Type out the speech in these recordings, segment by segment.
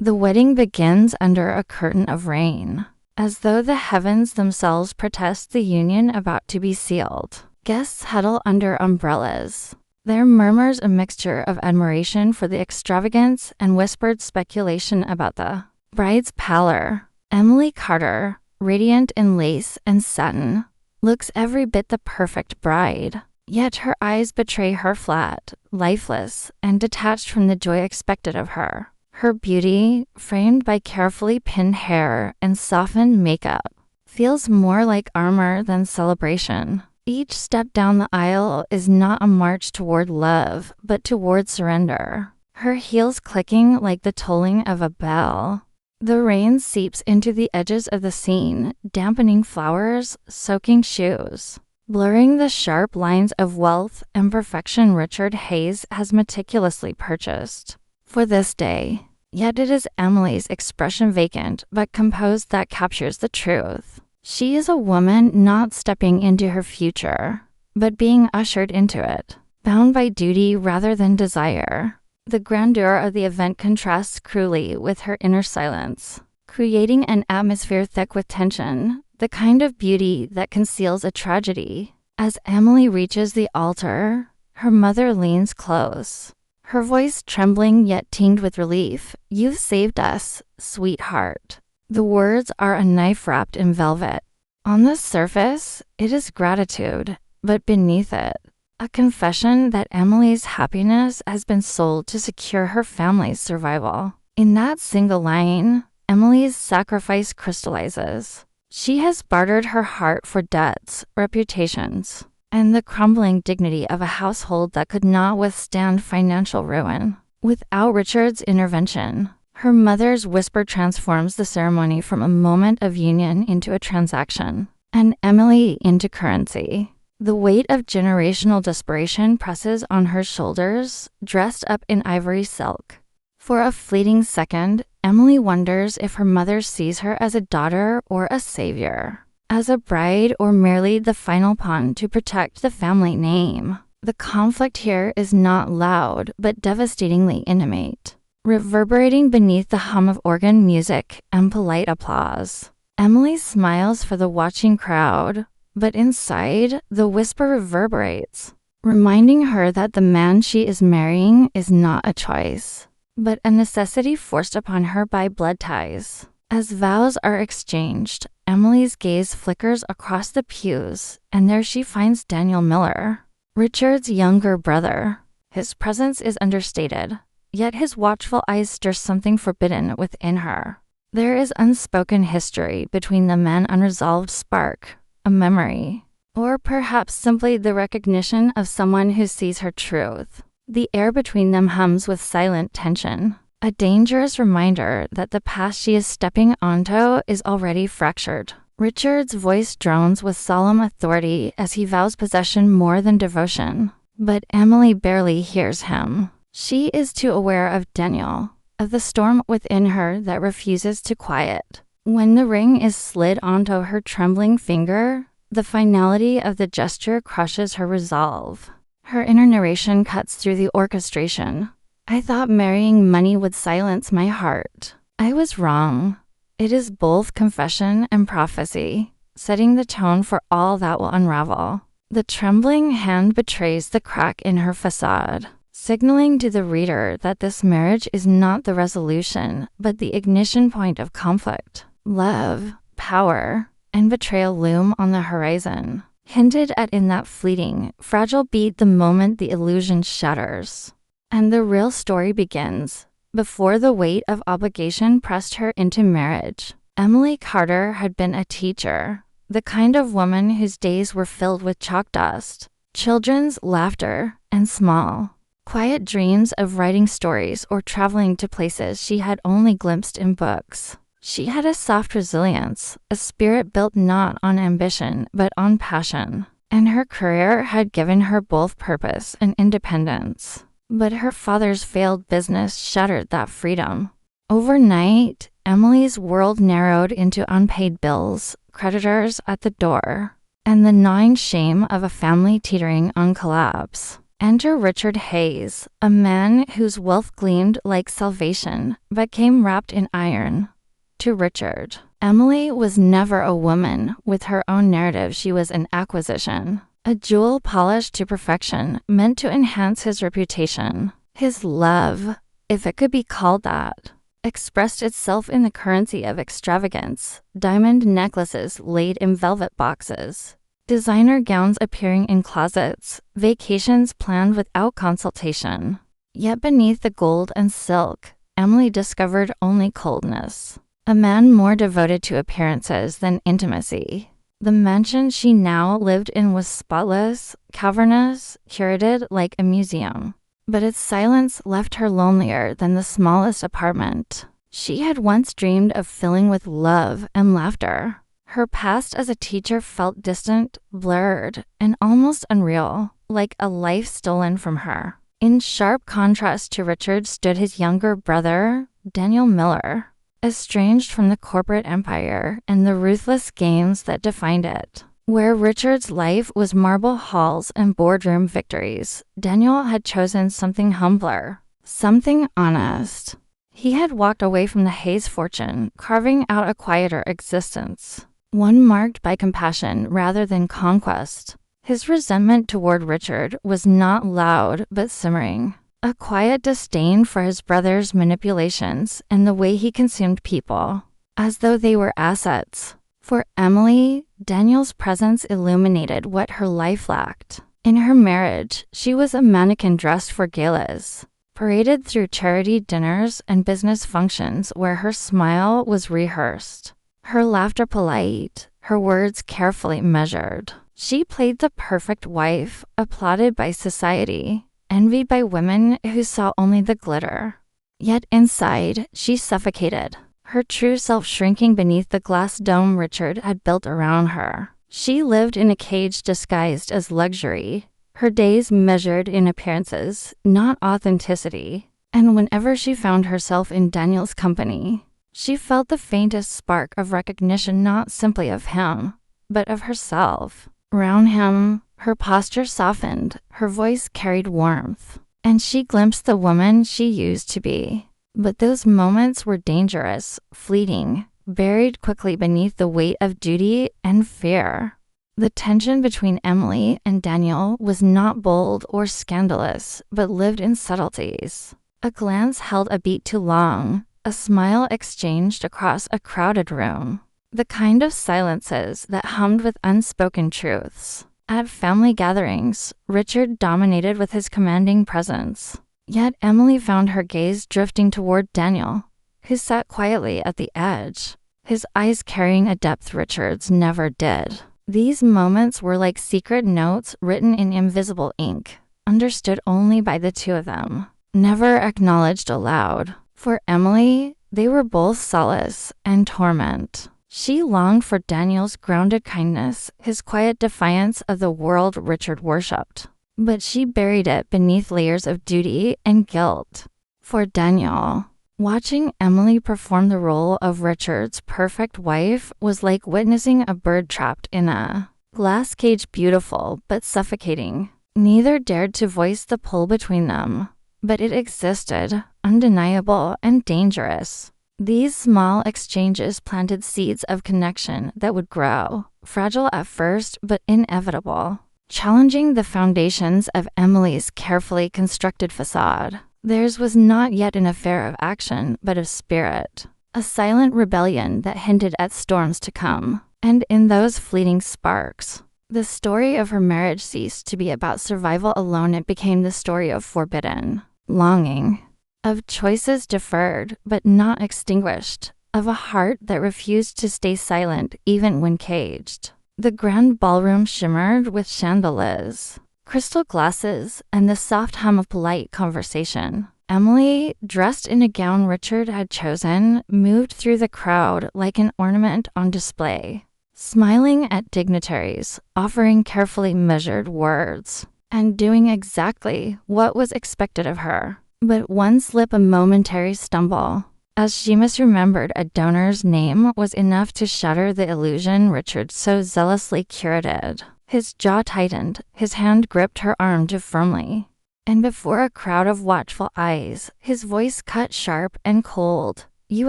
The wedding begins under a curtain of rain, as though the heavens themselves protest the union about to be sealed. Guests huddle under umbrellas. There murmurs a mixture of admiration for the extravagance and whispered speculation about the bride's pallor. Emily Carter, radiant in lace and satin, looks every bit the perfect bride, yet her eyes betray her flat, lifeless, and detached from the joy expected of her. Her beauty, framed by carefully pinned hair and softened makeup, feels more like armor than celebration. Each step down the aisle is not a march toward love, but toward surrender. Her heels clicking like the tolling of a bell. The rain seeps into the edges of the scene, dampening flowers, soaking shoes, blurring the sharp lines of wealth and perfection Richard Hayes has meticulously purchased for this day. Yet it is Emily's expression vacant but composed that captures the truth. She is a woman not stepping into her future, but being ushered into it, bound by duty rather than desire. The grandeur of the event contrasts cruelly with her inner silence, creating an atmosphere thick with tension, the kind of beauty that conceals a tragedy. As Emily reaches the altar, her mother leans close, her voice trembling yet tinged with relief. "You've saved us, sweetheart." The words are a knife wrapped in velvet. On the surface, it is gratitude, but beneath it, a confession that Emily's happiness has been sold to secure her family's survival. In that single line, Emily's sacrifice crystallizes. She has bartered her heart for debts, reputations, and the crumbling dignity of a household that could not withstand financial ruin. Without Richard's intervention, her mother's whisper transforms the ceremony from a moment of union into a transaction, and Emily into currency. The weight of generational desperation presses on her shoulders, dressed up in ivory silk. For a fleeting second, Emily wonders if her mother sees her as a daughter or a savior, as a bride or merely the final pawn to protect the family name. The conflict here is not loud, but devastatingly intimate, reverberating beneath the hum of organ music and polite applause. Emily smiles for the watching crowd, but inside, the whisper reverberates, reminding her that the man she is marrying is not a choice, but a necessity forced upon her by blood ties. As vows are exchanged, Emily's gaze flickers across the pews, and there she finds Daniel Miller, Richard's younger brother. His presence is understated, yet his watchful eyes stir something forbidden within her. There is unspoken history between them, an unresolved spark, a memory, or perhaps simply the recognition of someone who sees her truth. The air between them hums with silent tension, a dangerous reminder that the path she is stepping onto is already fractured. Richard's voice drones with solemn authority as he vows possession more than devotion, but Emily barely hears him. She is too aware of Daniel, of the storm within her that refuses to quiet. When the ring is slid onto her trembling finger, the finality of the gesture crushes her resolve. Her inner narration cuts through the orchestration. "I thought marrying money would silence my heart. I was wrong." It is both confession and prophecy, setting the tone for all that will unravel. The trembling hand betrays the crack in her facade, signaling to the reader that this marriage is not the resolution, but the ignition point of conflict. Love, power, and betrayal loom on the horizon, hinted at in that fleeting, fragile beat the moment the illusion shatters. And the real story begins. Before the weight of obligation pressed her into marriage, Emily Carter had been a teacher, the kind of woman whose days were filled with chalk dust, children's laughter, and small, quiet dreams of writing stories or traveling to places she had only glimpsed in books. She had a soft resilience, a spirit built not on ambition but on passion, and her career had given her both purpose and independence. But her father's failed business shattered that freedom. Overnight, Emily's world narrowed into unpaid bills, creditors at the door, and the gnawing shame of a family teetering on collapse. Enter Richard Hayes, a man whose wealth gleamed like salvation, but came wrapped in iron. To Richard, Emily was never a woman. With her own narrative, she was an acquisition, a jewel polished to perfection, meant to enhance his reputation. His love, if it could be called that, expressed itself in the currency of extravagance, diamond necklaces laid in velvet boxes, designer gowns appearing in closets, vacations planned without consultation. Yet beneath the gold and silk, Emily discovered only coldness. A man more devoted to appearances than intimacy. The mansion she now lived in was spotless, cavernous, curated like a museum. But its silence left her lonelier than the smallest apartment she had once dreamed of filling with love and laughter. Her past as a teacher felt distant, blurred, and almost unreal, like a life stolen from her. In sharp contrast to Richard stood his younger brother, Daniel Miller, estranged from the corporate empire and the ruthless games that defined it. Where Richard's life was marble halls and boardroom victories, Daniel had chosen something humbler, something honest. He had walked away from the Hayes fortune, carving out a quieter existence, one marked by compassion rather than conquest. His resentment toward Richard was not loud but simmering, a quiet disdain for his brother's manipulations and the way he consumed people, as though they were assets. For Emily, Daniel's presence illuminated what her life lacked. In her marriage, she was a mannequin dressed for galas, paraded through charity dinners and business functions where her smile was rehearsed, her laughter polite, her words carefully measured. She played the perfect wife, applauded by society, envied by women who saw only the glitter. Yet inside, she suffocated, her true self shrinking beneath the glass dome Richard had built around her. She lived in a cage disguised as luxury, her days measured in appearances, not authenticity. And whenever she found herself in Daniel's company, she felt the faintest spark of recognition, not simply of him, but of herself. Round him, her posture softened, her voice carried warmth, and she glimpsed the woman she used to be. But those moments were dangerous, fleeting, buried quickly beneath the weight of duty and fear. The tension between Emily and Daniel was not bold or scandalous, but lived in subtleties. A glance held a beat too long, a smile exchanged across a crowded room. The kind of silences that hummed with unspoken truths. At family gatherings, Richard dominated with his commanding presence. Yet Emily found her gaze drifting toward Daniel, who sat quietly at the edge, his eyes carrying a depth Richard's never did. These moments were like secret notes written in invisible ink, understood only by the two of them, never acknowledged aloud. For Emily, they were both solace and torment. She longed for Daniel's grounded kindness, his quiet defiance of the world Richard worshipped. But she buried it beneath layers of duty and guilt. For Daniel, watching Emily perform the role of Richard's perfect wife was like witnessing a bird trapped in a glass cage, beautiful but suffocating. Neither dared to voice the pull between them, but it existed, undeniable and dangerous. These small exchanges planted seeds of connection that would grow, fragile at first but inevitable, challenging the foundations of Emily's carefully constructed facade. Theirs was not yet an affair of action, but of spirit, a silent rebellion that hinted at storms to come. And in those fleeting sparks, the story of her marriage ceased to be about survival alone. It became the story of forbidden longing, of choices deferred but not extinguished, of a heart that refused to stay silent even when caged. The grand ballroom shimmered with chandeliers, crystal glasses, and the soft hum of polite conversation. Emily, dressed in a gown Richard had chosen, moved through the crowd like an ornament on display, smiling at dignitaries, offering carefully measured words, and doing exactly what was expected of her. But one slip, a momentary stumble, as she misremembered a donor's name, was enough to shatter the illusion Richard so zealously curated. His jaw tightened, his hand gripped her arm too firmly, and before a crowd of watchful eyes, his voice cut sharp and cold. "You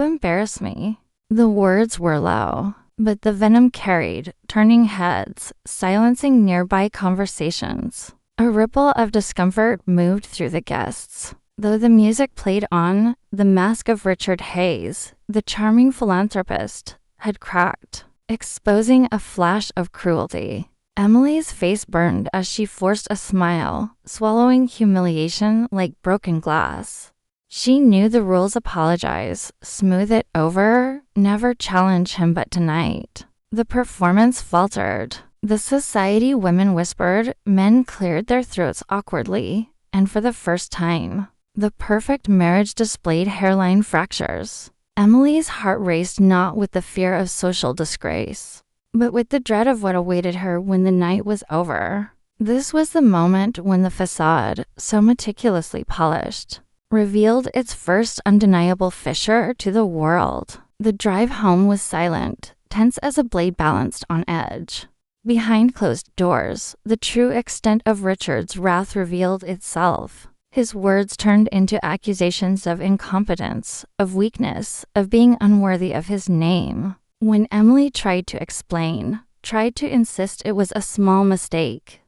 embarrass me." The words were low, but the venom carried, turning heads, silencing nearby conversations. A ripple of discomfort moved through the guests. Though the music played on, the mask of Richard Hayes, the charming philanthropist, had cracked, exposing a flash of cruelty. Emily's face burned as she forced a smile, swallowing humiliation like broken glass. She knew the rules: apologize, smooth it over, never challenge him but tonight. The performance faltered. The society women whispered, men cleared their throats awkwardly, and for the first time, the perfect marriage displayed hairline fractures. Emily's heart raced not with the fear of social disgrace, but with the dread of what awaited her when the night was over. This was the moment when the facade, so meticulously polished, revealed its first undeniable fissure to the world. The drive home was silent, tense as a blade balanced on edge. Behind closed doors, the true extent of Richard's wrath revealed itself. His words turned into accusations of incompetence, of weakness, of being unworthy of his name. When Emily tried to explain, tried to insist it was a small mistake,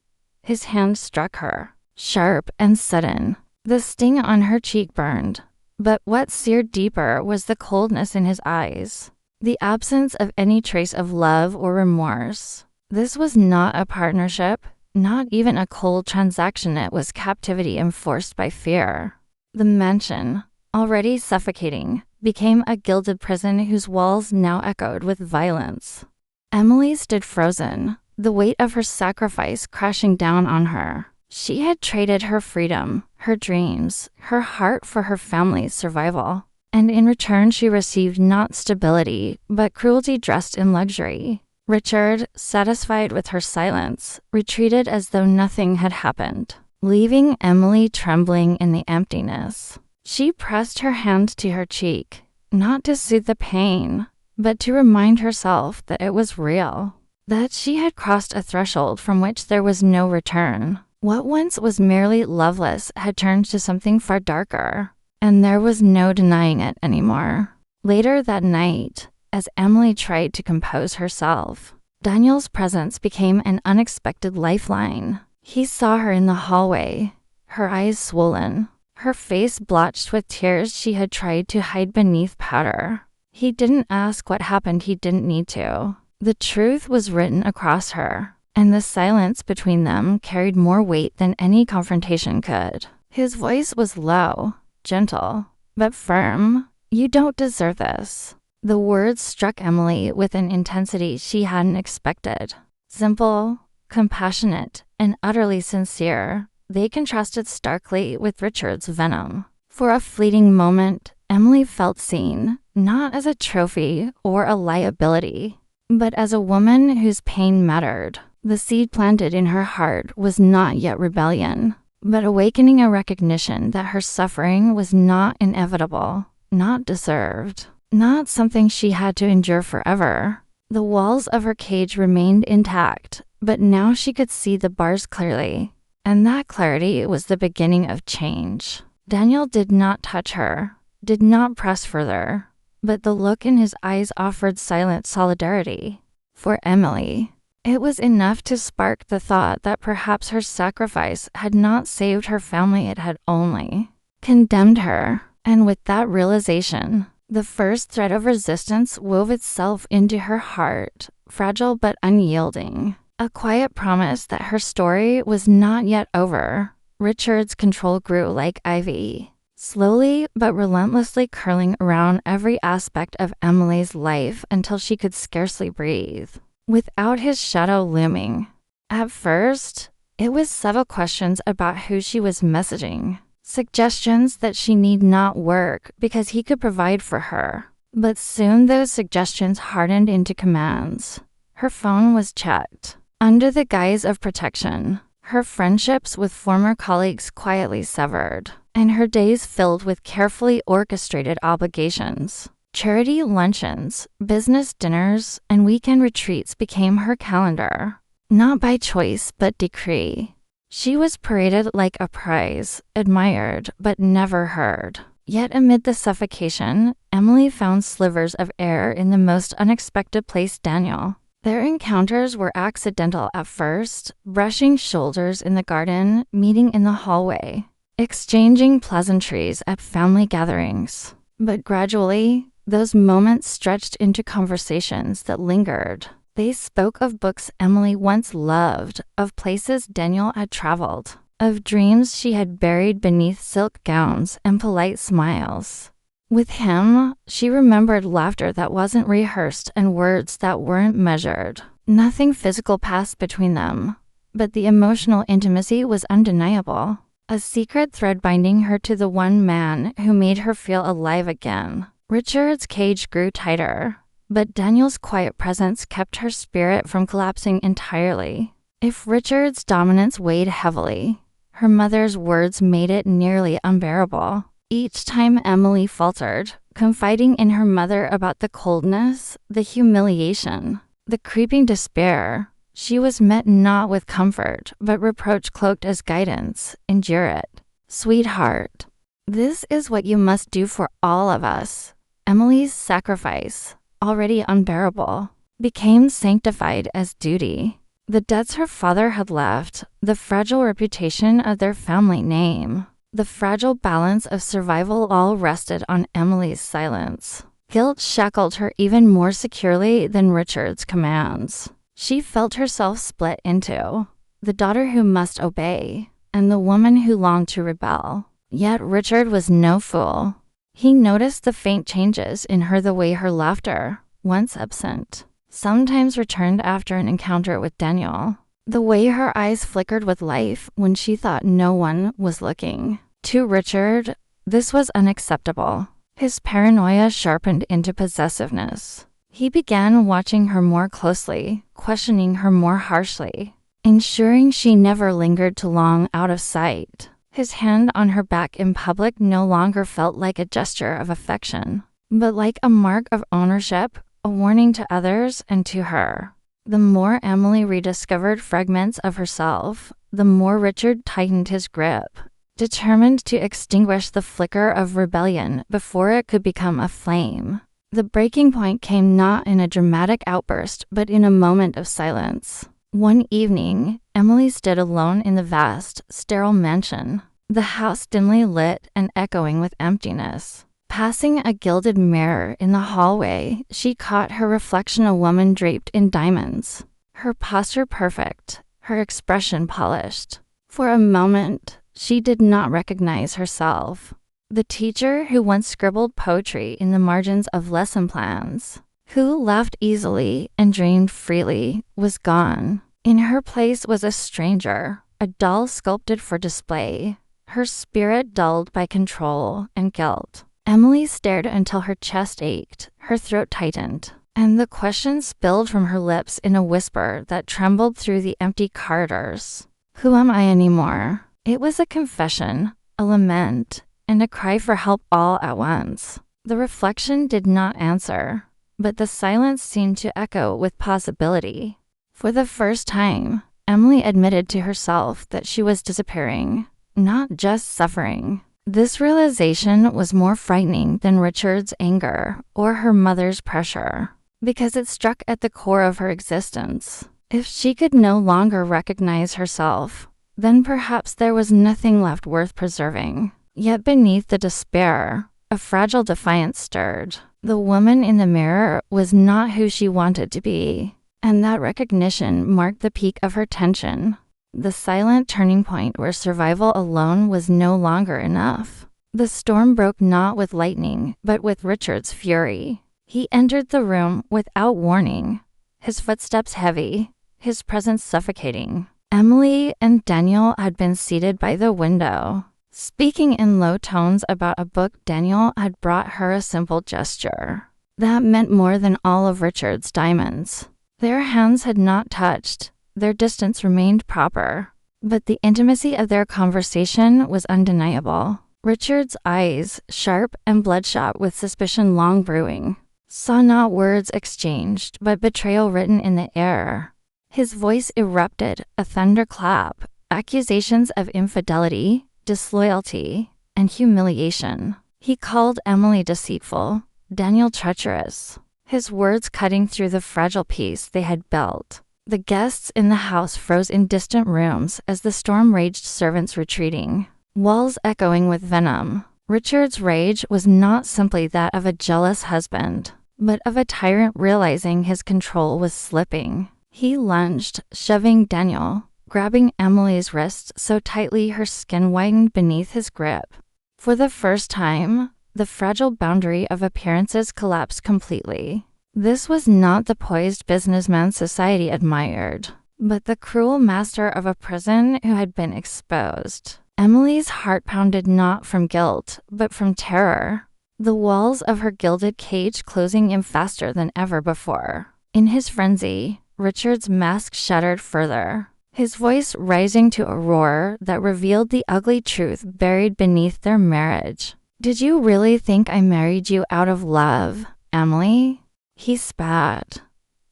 his hand struck her, sharp and sudden. The sting on her cheek burned, but what seared deeper was the coldness in his eyes, the absence of any trace of love or remorse. This was not a partnership, not even a cold transaction. It was captivity enforced by fear. The mansion, already suffocating, became a gilded prison whose walls now echoed with violence. Emily stood frozen, the weight of her sacrifice crashing down on her. She had traded her freedom, her dreams, her heart for her family's survival, and in return she received not stability, but cruelty dressed in luxury. Richard, satisfied with her silence, retreated as though nothing had happened, leaving Emily trembling in the emptiness. She pressed her hand to her cheek, not to soothe the pain, but to remind herself that it was real, that she had crossed a threshold from which there was no return. What once was merely loveless had turned to something far darker, and there was no denying it anymore. Later that night, as Emily tried to compose herself, Daniel's presence became an unexpected lifeline. He saw her in the hallway, her eyes swollen, her face blotched with tears she had tried to hide beneath powder. He didn't ask what happened. He didn't need to. The truth was written across her, and the silence between them carried more weight than any confrontation could. His voice was low, gentle, but firm. "You don't deserve this." The words struck Emily with an intensity she hadn't expected. Simple, compassionate, and utterly sincere, they contrasted starkly with Richard's venom. For a fleeting moment, Emily felt seen, not as a trophy or a liability, but as a woman whose pain mattered. The seed planted in her heart was not yet rebellion, but awakening a recognition that her suffering was not inevitable, not deserved, not something she had to endure forever. The walls of her cage remained intact, but now she could see the bars clearly, and that clarity was the beginning of change. Daniel did not touch her, did not press further, but the look in his eyes offered silent solidarity. For Emily, it was enough to spark the thought that perhaps her sacrifice had not saved her family, it had only condemned her. And with that realization, the first thread of resistance wove itself into her heart, fragile but unyielding, a quiet promise that her story was not yet over. Richard's control grew like ivy, slowly but relentlessly curling around every aspect of Emily's life until she could scarcely breathe, without his shadow looming. At first, it was subtle questions about who she was messaging, suggestions that she need not work because he could provide for her. But soon those suggestions hardened into commands. Her phone was checked. Under the guise of protection, her friendships with former colleagues quietly severed, and her days filled with carefully orchestrated obligations. Charity luncheons, business dinners, and weekend retreats became her calendar, not by choice but decree. She was paraded like a prize, admired but never heard. Yet amid the suffocation, Emily found slivers of air in the most unexpected place: Daniel. Their encounters were accidental at first, brushing shoulders in the garden, meeting in the hallway, exchanging pleasantries at family gatherings. But gradually, those moments stretched into conversations that lingered. They spoke of books Emily once loved, of places Daniel had traveled, of dreams she had buried beneath silk gowns and polite smiles. With him, she remembered laughter that wasn't rehearsed and words that weren't measured. Nothing physical passed between them, but the emotional intimacy was undeniable, a secret thread binding her to the one man who made her feel alive again. Richard's cage grew tighter, but Daniel's quiet presence kept her spirit from collapsing entirely. If Richard's dominance weighed heavily, her mother's words made it nearly unbearable. Each time Emily faltered, confiding in her mother about the coldness, the humiliation, the creeping despair, she was met not with comfort, but reproach cloaked as guidance. Endure it, sweetheart. This is what you must do for all of us. Emily's sacrifice, already unbearable, became sanctified as duty. The debts her father had left, the fragile reputation of their family name, the fragile balance of survival all rested on Emily's silence. Guilt shackled her even more securely than Richard's commands. She felt herself split into the daughter who must obey and the woman who longed to rebel. Yet Richard was no fool. He noticed the faint changes in her, the way her laughter, once absent, sometimes returned after an encounter with Daniel, the way her eyes flickered with life when she thought no one was looking. To Richard, this was unacceptable. His paranoia sharpened into possessiveness. He began watching her more closely, questioning her more harshly, ensuring she never lingered too long out of sight. His hand on her back in public no longer felt like a gesture of affection, but like a mark of ownership, a warning to others and to her. The more Emily rediscovered fragments of herself, the more Richard tightened his grip, determined to extinguish the flicker of rebellion before it could become a flame. The breaking point came not in a dramatic outburst, but in a moment of silence. One evening, Emily stood alone in the vast, sterile mansion, the house dimly lit and echoing with emptiness. Passing a gilded mirror in the hallway, she caught her reflection, a woman draped in diamonds, her posture perfect, her expression polished. For a moment, she did not recognize herself. The teacher who once scribbled poetry in the margins of lesson plans, who laughed easily and dreamed freely, was gone. In her place was a stranger, a doll sculpted for display, her spirit dulled by control and guilt. Emily stared until her chest ached, her throat tightened, and the question spilled from her lips in a whisper that trembled through the empty corridors. Who am I anymore? It was a confession, a lament, and a cry for help all at once. The reflection did not answer, but the silence seemed to echo with possibility. For the first time, Emily admitted to herself that she was disappearing, not just suffering. This realization was more frightening than Richard's anger or her mother's pressure, because it struck at the core of her existence. If she could no longer recognize herself, then perhaps there was nothing left worth preserving. Yet beneath the despair, a fragile defiance stirred. The woman in the mirror was not who she wanted to be, and that recognition marked the peak of her tension, the silent turning point where survival alone was no longer enough. The storm broke not with lightning, but with Richard's fury. He entered the room without warning, his footsteps heavy, his presence suffocating. Emily and Daniel had been seated by the window, speaking in low tones about a book. Daniel had brought her a simple gesture that meant more than all of Richard's diamonds. Their hands had not touched, their distance remained proper, but the intimacy of their conversation was undeniable. Richard's eyes, sharp and bloodshot with suspicion long brewing, saw not words exchanged, but betrayal written in the air. His voice erupted, a thunderclap, accusations of infidelity, disloyalty, and humiliation. He called Emily deceitful, Daniel treacherous, his words cutting through the fragile peace they had built. The guests in the house froze in distant rooms as the storm raged, servants retreating, walls echoing with venom. Richard's rage was not simply that of a jealous husband, but of a tyrant realizing his control was slipping. He lunged, shoving Daniel, grabbing Emily's wrists so tightly her skin whitened beneath his grip. For the first time, the fragile boundary of appearances collapsed completely. This was not the poised businessman society admired, but the cruel master of a prison who had been exposed. Emily's heart pounded not from guilt, but from terror, the walls of her gilded cage closing in faster than ever before. In his frenzy, Richard's mask shattered further, his voice rising to a roar that revealed the ugly truth buried beneath their marriage. "Did you really think I married you out of love, Emily?" He spat.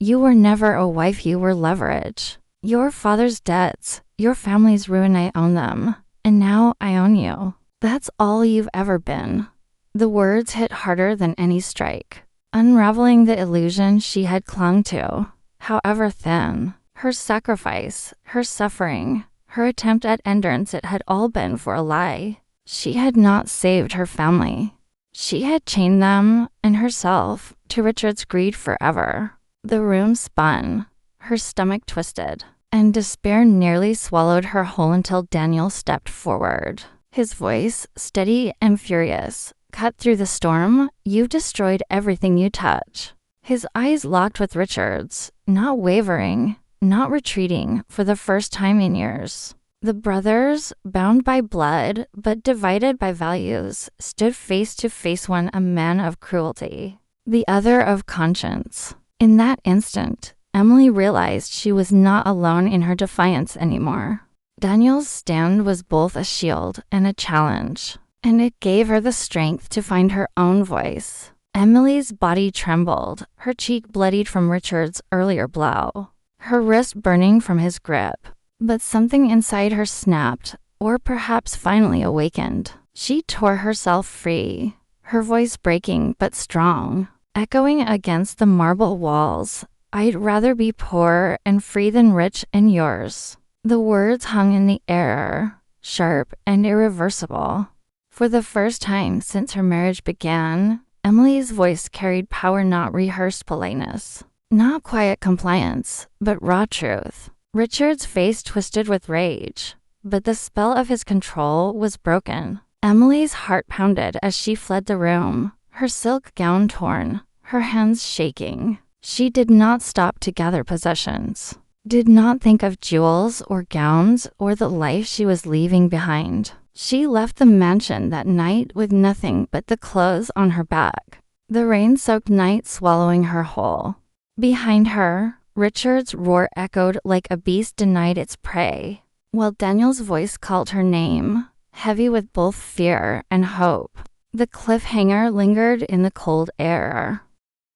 "You were never a wife, you were leverage. Your father's debts, your family's ruin, I own them. And now I own you. That's all you've ever been." The words hit harder than any strike, unraveling the illusion she had clung to, however thin. Her sacrifice, her suffering, her attempt at endurance, it had all been for a lie. She had not saved her family. She had chained them and herself to Richard's greed forever. The room spun, her stomach twisted, and despair nearly swallowed her whole until Daniel stepped forward. His voice, steady and furious, cut through the storm. "You've destroyed everything you touch." His eyes locked with Richard's, not wavering, not retreating for the first time in years. The brothers, bound by blood but divided by values, stood face to face, one a man of cruelty, the other of conscience. In that instant, Emily realized she was not alone in her defiance anymore. Daniel's stand was both a shield and a challenge, and it gave her the strength to find her own voice. Emily's body trembled, her cheek bloodied from Richard's earlier blow, her wrist burning from his grip. But something inside her snapped, or perhaps finally awakened. She tore herself free, her voice breaking but strong, echoing against the marble walls. "I'd rather be poor and free than rich and yours." The words hung in the air, sharp and irreversible. For the first time since her marriage began, Emily's voice carried power, not rehearsed politeness, not quiet compliance, but raw truth. Richard's face twisted with rage, but the spell of his control was broken. Emily's heart pounded as she fled the room, her silk gown torn, her hands shaking. She did not stop to gather possessions, did not think of jewels or gowns or the life she was leaving behind. She left the mansion that night with nothing but the clothes on her back, the rain-soaked night swallowing her whole. Behind her, Richard's roar echoed like a beast denied its prey, while Daniel's voice called her name, heavy with both fear and hope. The cliffhanger lingered in the cold air.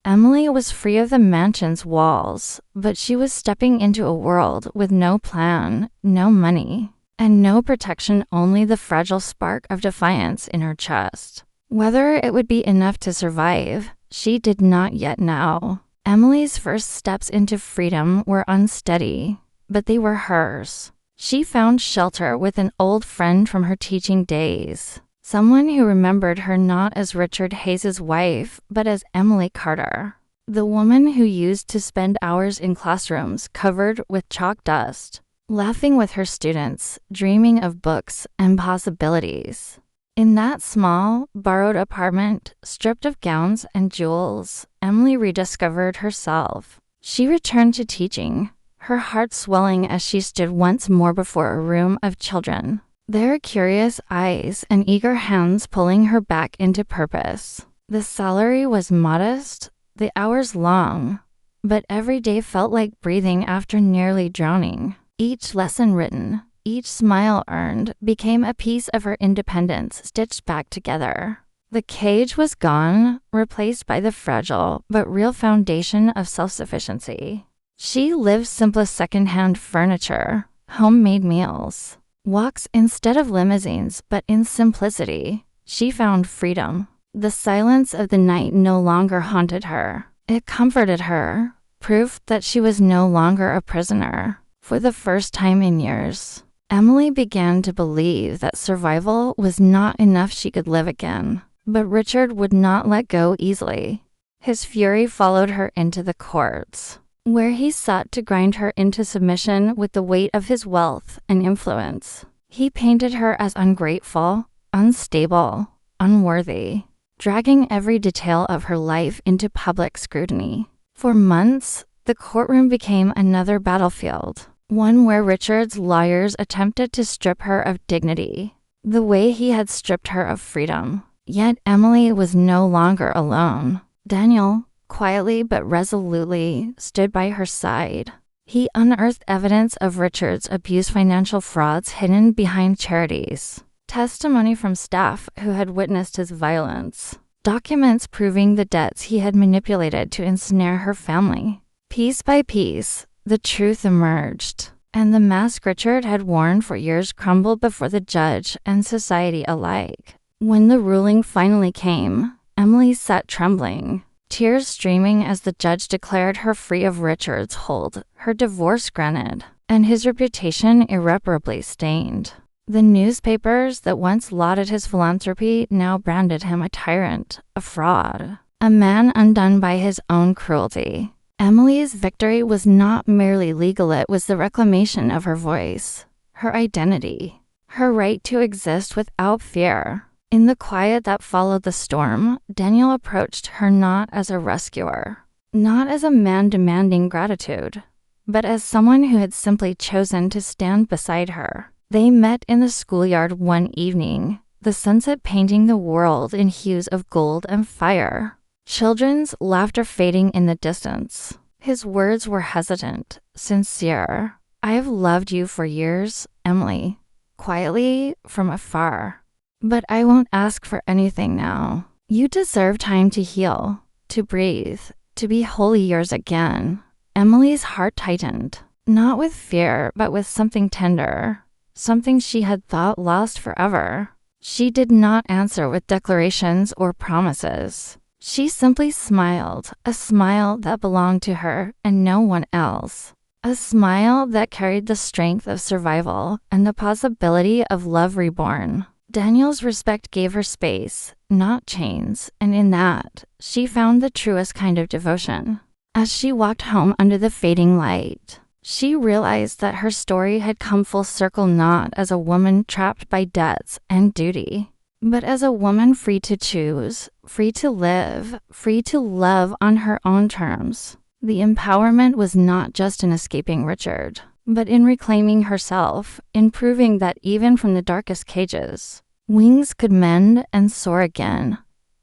Emily was free of the mansion's walls, but she was stepping into a world with no plan, no money, and no protection, only the fragile spark of defiance in her chest. Whether it would be enough to survive, she did not yet know. Emily's first steps into freedom were unsteady, but they were hers. She found shelter with an old friend from her teaching days, someone who remembered her not as Richard Hayes's wife, but as Emily Carter, the woman who used to spend hours in classrooms covered with chalk dust, laughing with her students, dreaming of books and possibilities. In that small, borrowed apartment, stripped of gowns and jewels, Emily rediscovered herself. She returned to teaching, her heart swelling as she stood once more before a room of children, their curious eyes and eager hands pulling her back into purpose. The salary was modest, the hours long, but every day felt like breathing after nearly drowning. Each lesson written, each smile earned, became a piece of her independence stitched back together. The cage was gone, replaced by the fragile but real foundation of self-sufficiency. She lived simplest second-hand furniture, homemade meals, walks instead of limousines, but in simplicity. She found freedom. The silence of the night no longer haunted her. It comforted her, proof that she was no longer a prisoner. For the first time in years, Emily began to believe that survival was not enough. She could live again. But Richard would not let go easily. His fury followed her into the courts, where he sought to grind her into submission with the weight of his wealth and influence. He painted her as ungrateful, unstable, unworthy, dragging every detail of her life into public scrutiny. For months, the courtroom became another battlefield, one where Richard's lawyers attempted to strip her of dignity, the way he had stripped her of freedom. Yet Emily was no longer alone. Daniel, quietly but resolutely, stood by her side. He unearthed evidence of Richard's abused financial frauds hidden behind charities, testimony from staff who had witnessed his violence, documents proving the debts he had manipulated to ensnare her family. Piece by piece, the truth emerged, and the mask Richard had worn for years crumbled before the judge and society alike. When the ruling finally came, Emily sat trembling, tears streaming as the judge declared her free of Richard's hold, her divorce granted, and his reputation irreparably stained. The newspapers that once lauded his philanthropy now branded him a tyrant, a fraud, a man undone by his own cruelty. Emily's victory was not merely legal, it was the reclamation of her voice, her identity, her right to exist without fear. In the quiet that followed the storm, Daniel approached her not as a rescuer, not as a man demanding gratitude, but as someone who had simply chosen to stand beside her. They met in the schoolyard one evening, the sunset painting the world in hues of gold and fire, children's laughter fading in the distance. His words were hesitant, sincere. "I have loved you for years, Emily," quietly from afar. "But I won't ask for anything now. You deserve time to heal, to breathe, to be wholly yours again." Emily's heart tightened, not with fear, but with something tender, something she had thought lost forever. She did not answer with declarations or promises. She simply smiled, a smile that belonged to her and no one else. A smile that carried the strength of survival and the possibility of love reborn. Daniel's respect gave her space, not chains, and in that, she found the truest kind of devotion. As she walked home under the fading light, she realized that her story had come full circle not as a woman trapped by debts and duty, but as a woman free to choose, free to live, free to love on her own terms. The empowerment was not just in escaping Richard, but in reclaiming herself, in proving that even from the darkest cages, wings could mend and soar again.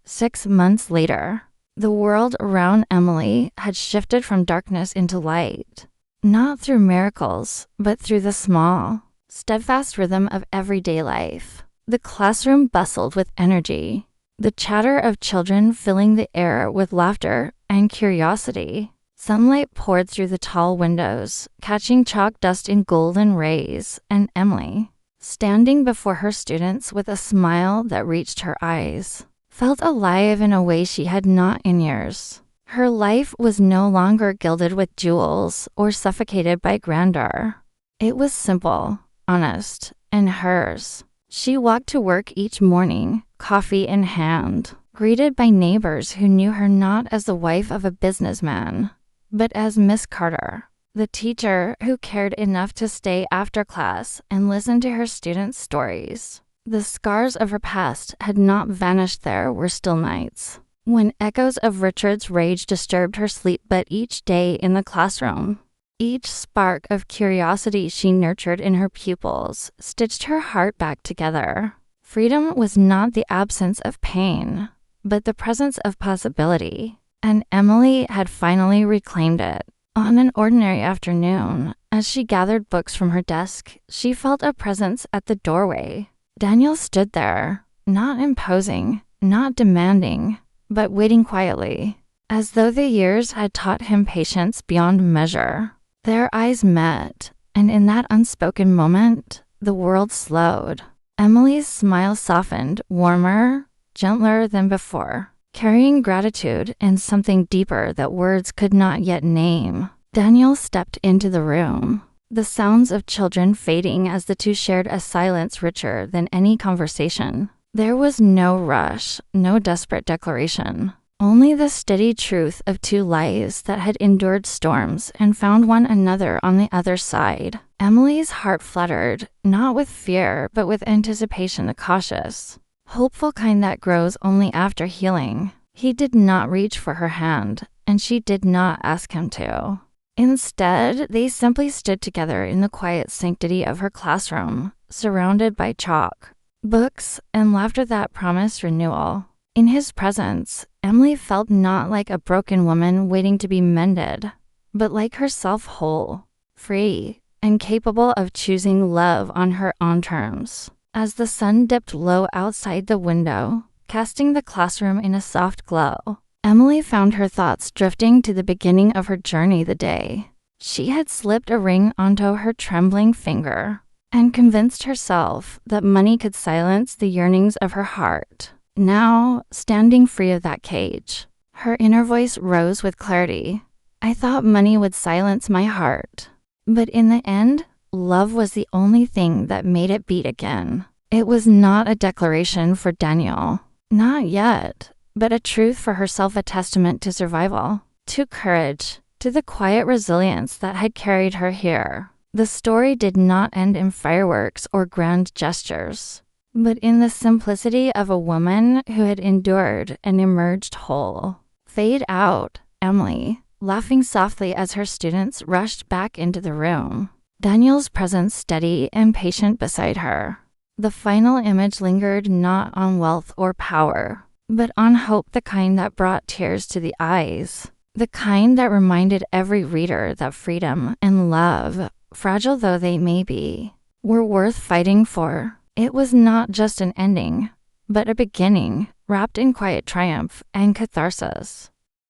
6 months later, the world around Emily had shifted from darkness into light, not through miracles, but through the small, steadfast rhythm of everyday life. The classroom bustled with energy, the chatter of children filling the air with laughter and curiosity. Sunlight poured through the tall windows, catching chalk dust in golden rays, and Emily, standing before her students with a smile that reached her eyes, felt alive in a way she had not in years. Her life was no longer gilded with jewels or suffocated by grandeur. It was simple, honest, and hers. She walked to work each morning, coffee in hand, greeted by neighbors who knew her not as the wife of a businessman, but as Miss Carter, the teacher who cared enough to stay after class and listen to her students' stories. The scars of her past had not vanished. There were still nights when echoes of Richard's rage disturbed her sleep, but each day in the classroom, each spark of curiosity she nurtured in her pupils stitched her heart back together. Freedom was not the absence of pain, but the presence of possibility. And Emily had finally reclaimed it. On an ordinary afternoon, as she gathered books from her desk, she felt a presence at the doorway. Daniel stood there, not imposing, not demanding, but waiting quietly, as though the years had taught him patience beyond measure. Their eyes met, And in that unspoken moment, the world slowed. Emily's smile softened, warmer, gentler than before, carrying gratitude and something deeper that words could not yet name. Daniel stepped into the room, the sounds of children fading as the two shared a silence richer than any conversation. There was no rush, no desperate declaration, only the steady truth of two lives that had endured storms and found one another on the other side. Emily's heart fluttered, not with fear, but with anticipation, the cautious, hopeful kind that grows only after healing. He did not reach for her hand, and she did not ask him to. Instead, they simply stood together in the quiet sanctity of her classroom, surrounded by chalk, books, and laughter that promised renewal. In his presence, Emily felt not like a broken woman waiting to be mended, but like herself whole, free, and capable of choosing love on her own terms. As the sun dipped low outside the window, casting the classroom in a soft glow, Emily found her thoughts drifting to the beginning of her journey the day. She had slipped a ring onto her trembling finger and convinced herself that money could silence the yearnings of her heart. Now, standing free of that cage, her inner voice rose with clarity. I thought money would silence my heart, but in the end, love was the only thing that made it beat again. It was not a declaration for Daniel, not yet, but a truth for herself, a testament to survival, to courage, to the quiet resilience that had carried her here. The story did not end in fireworks or grand gestures, but in the simplicity of a woman who had endured and emerged whole. Fade out, Emily, laughing softly as her students rushed back into the room. Daniel's presence steady and patient beside her. The final image lingered not on wealth or power, but on hope, the kind that brought tears to the eyes, the kind that reminded every reader that freedom and love, fragile though they may be, were worth fighting for. It was not just an ending, but a beginning, wrapped in quiet triumph and catharsis.